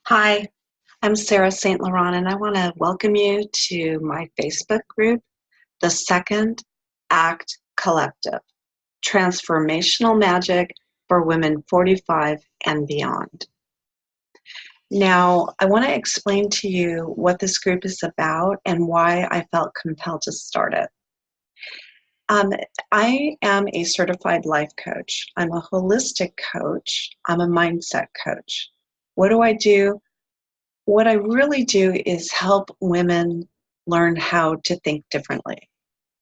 Hi, I'm Sarah Saint-Laurent, and I want to welcome you to my Facebook group, the Second Act Collective, Transformational Magic for Women 45 and Beyond. Now, I want to explain to you what this group is about and why I felt compelled to start it. I am a certified life coach. I'm a holistic coach. I'm a mindset coach. What do I do? What I really do is help women learn how to think differently,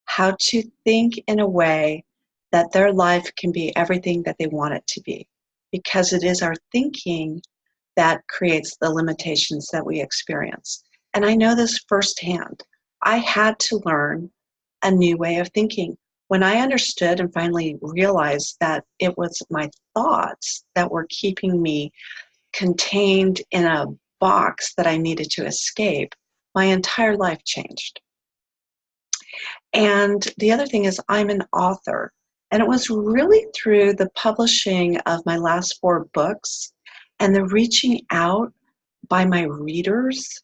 how to think in a way that their life can be everything that they want it to be, because it is our thinking that creates the limitations that we experience. And I know this firsthand. I had to learn a new way of thinking. When I understood and finally realized that it was my thoughts that were keeping me contained in a box that I needed to escape, my entire life changed. And the other thing is, I'm an author. And it was really through the publishing of my last 4 books and the reaching out by my readers,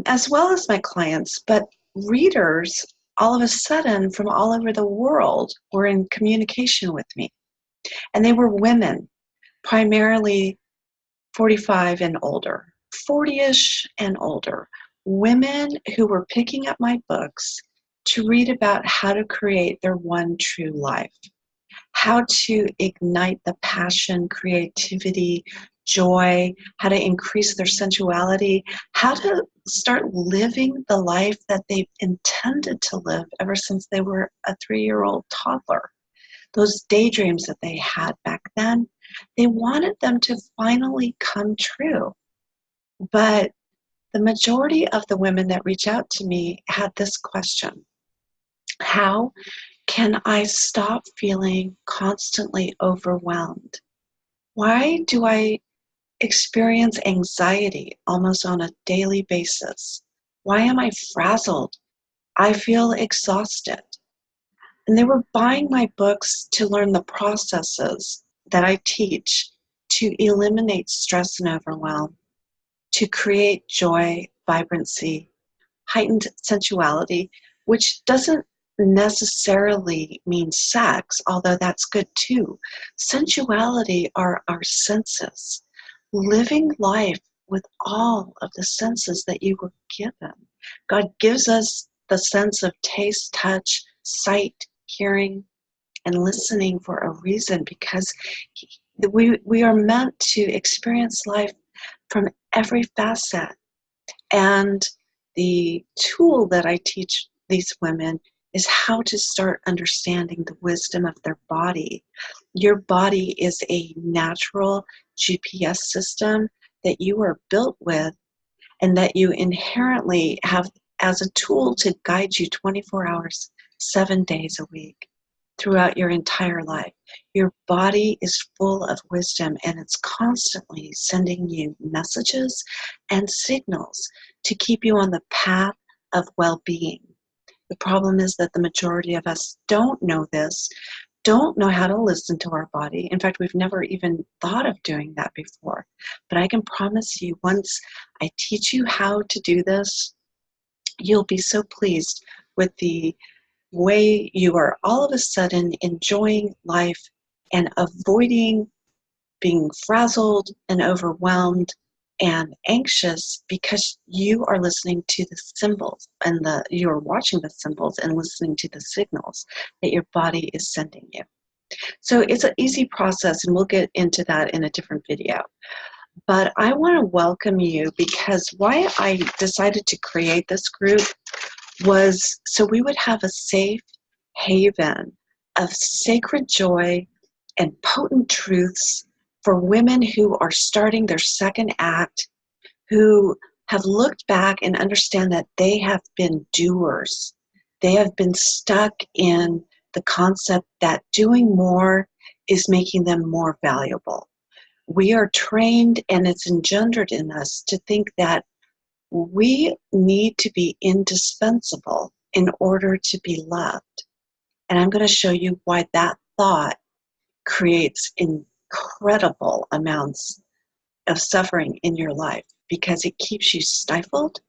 as well as my clients, but readers all of a sudden from all over the world were in communication with me. And they were women, primarily 45 and older, 40-ish and older, women who were picking up my books to read about how to create their one true life, how to ignite the passion, creativity, joy, how to increase their sensuality, how to start living the life that they've intended to live ever since they were a 3-year-old toddler. Those daydreams that they had back then, they wanted them to finally come true. But the majority of the women that reach out to me had this question: how can I stop feeling constantly overwhelmed? Why do I experience anxiety almost on a daily basis? Why am I frazzled? I feel exhausted. And they were buying my books to learn the processes that I teach to eliminate stress and overwhelm, to create joy, vibrancy, heightened sensuality, which doesn't necessarily mean sex, although that's good too. Sensuality are our senses, living life with all of the senses that you were given. God gives us the sense of taste, touch, sight, hearing, and listening for a reason, because we are meant to experience life from every facet. And the tool that I teach these women is how to start understanding the wisdom of their body. Your body is a natural GPS system that you are built with, and that you inherently have as a tool to guide you 24 hours, 7 days a week, throughout your entire life. Your body is full of wisdom, and it's constantly sending you messages and signals to keep you on the path of well-being. The problem is that the majority of us don't know this, don't know how to listen to our body. In fact, we've never even thought of doing that before. But I can promise you, once I teach you how to do this, you'll be so pleased with the way you are all of a sudden enjoying life and avoiding being frazzled and overwhelmed and anxious, because you are listening to the symbols and you are watching the symbols and listening to the signals that your body is sending you. So it's an easy process, and we'll get into that in a different video. But I want to welcome you, because why I decided to create this group was so we would have a safe haven of sacred joy and potent truths for women who are starting their second act, who have looked back and understand that they have been doers. They have been stuck in the concept that doing more is making them more valuable. We are trained, and it's engendered in us to think that we need to be indispensable in order to be loved. And I'm going to show you why that thought creates incredible amounts of suffering in your life because it keeps you stifled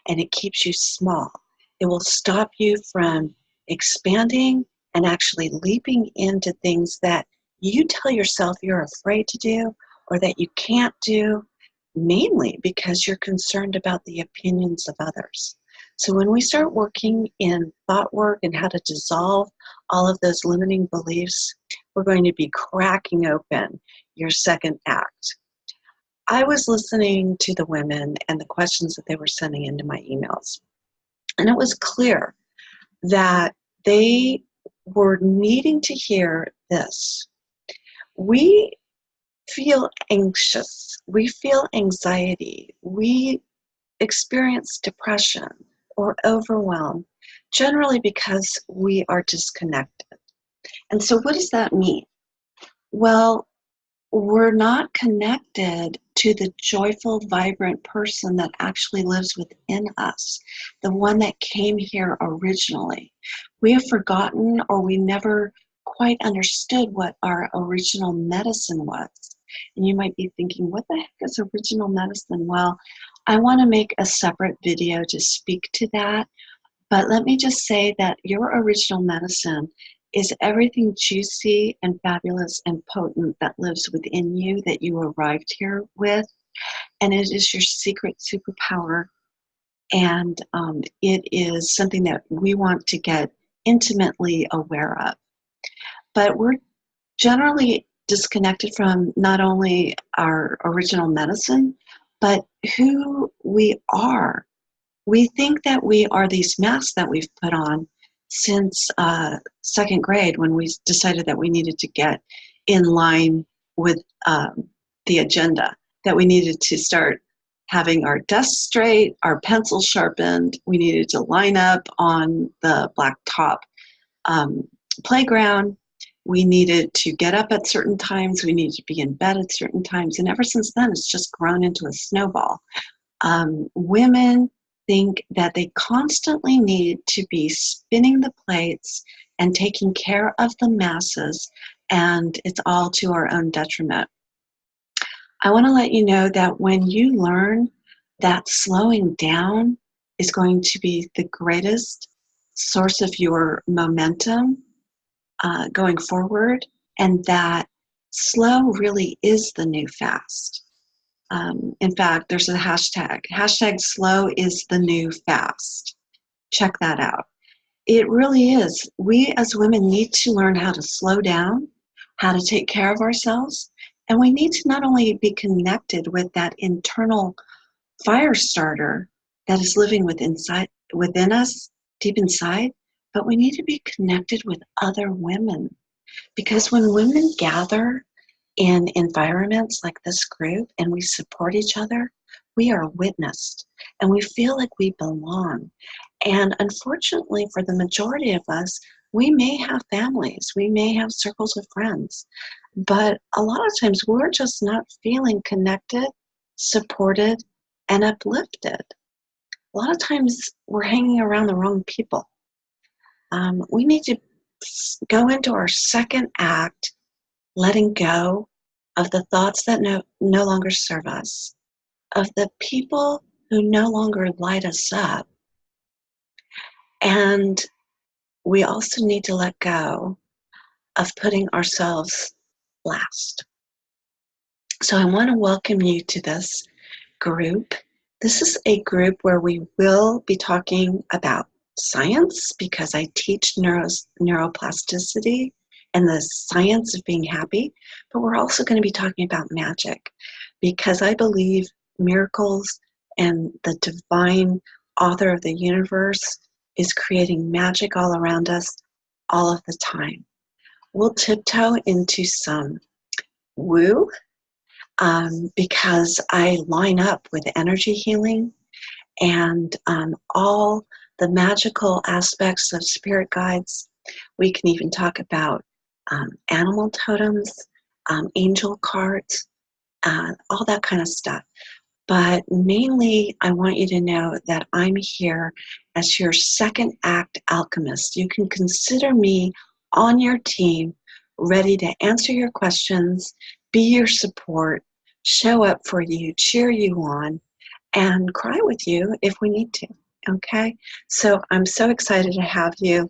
and it keeps you small. It will stop you from expanding and actually leaping into things that you tell yourself you're afraid to do or that you can't do, mainly because you're concerned about the opinions of others. So when we start working in thought work and how to dissolve all of those limiting beliefs, we're going to be cracking open your second act. I was listening to the women and the questions that they were sending into my emails, and it was clear that they were needing to hear this. We feel anxious, we feel anxiety, we experience depression or overwhelm, generally because we are disconnected. And so what does that mean? Well, we're not connected to the joyful, vibrant person that actually lives within us, the one that came here originally. We have forgotten, or we never quite understood what our original medicine was. And you might be thinking, what the heck is original medicine? Well, I want to make a separate video to speak to that. But let me just say that your original medicine is everything juicy and fabulous and potent that lives within you that you arrived here with. And it is your secret superpower. And it is something that we want to get intimately aware of. But we're generally disconnected from not only our original medicine, but who we are. We think that we are these masks that we've put on since second grade when we decided that we needed to get in line with the agenda, that we needed to start having our desks straight, our pencils sharpened, we needed to line up on the blacktop playground, we needed to get up at certain times, we needed to be in bed at certain times, and ever since then it's just grown into a snowball. Women think that they constantly need to be spinning the plates and taking care of the masses, and it's all to our own detriment. I want to let you know that when you learn that slowing down is going to be the greatest source of your momentum going forward, and that slow really is the new fast. In fact, there's a hashtag slow is the new fast. Check that out. It really is. We as women need to learn how to slow down, how to take care of ourselves, and we need to not only be connected with that internal fire starter that is living within us, deep inside, but we need to be connected with other women. Because when women gather in environments like this group and we support each other, we are witnessed and we feel like we belong. And unfortunately, for the majority of us, we may have families, we may have circles of friends, but a lot of times we're just not feeling connected, supported, and uplifted. A lot of times we're hanging around the wrong people. We need to go into our second act, letting go of the thoughts that no longer serve us, of the people who no longer light us up. And we also need to let go of putting ourselves last. So I want to welcome you to this group. This is a group where we will be talking about science, because I teach neuroplasticity and the science of being happy, but we're also going to be talking about magic, because I believe miracles and the divine author of the universe is creating magic all around us all of the time. We'll tiptoe into some woo, because I line up with energy healing and all the magical aspects of spirit guides. We can even talk about animal totems, angel cards, all that kind of stuff. But mainly, I want you to know that I'm here as your second act alchemist. You can consider me on your team, ready to answer your questions, be your support, show up for you, cheer you on, and cry with you if we need to. Okay? So I'm so excited to have you.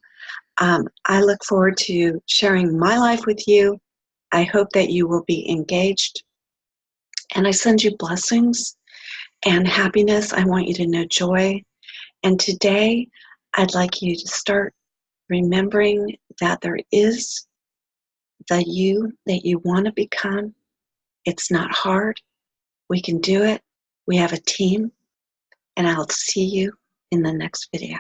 I look forward to sharing my life with you. I hope that you will be engaged. And I send you blessings and happiness. I want you to know joy. And today, I'd like you to start remembering that there is the you that you want to become. It's not hard. We can do it. We have a team. And I'll see you in the next video.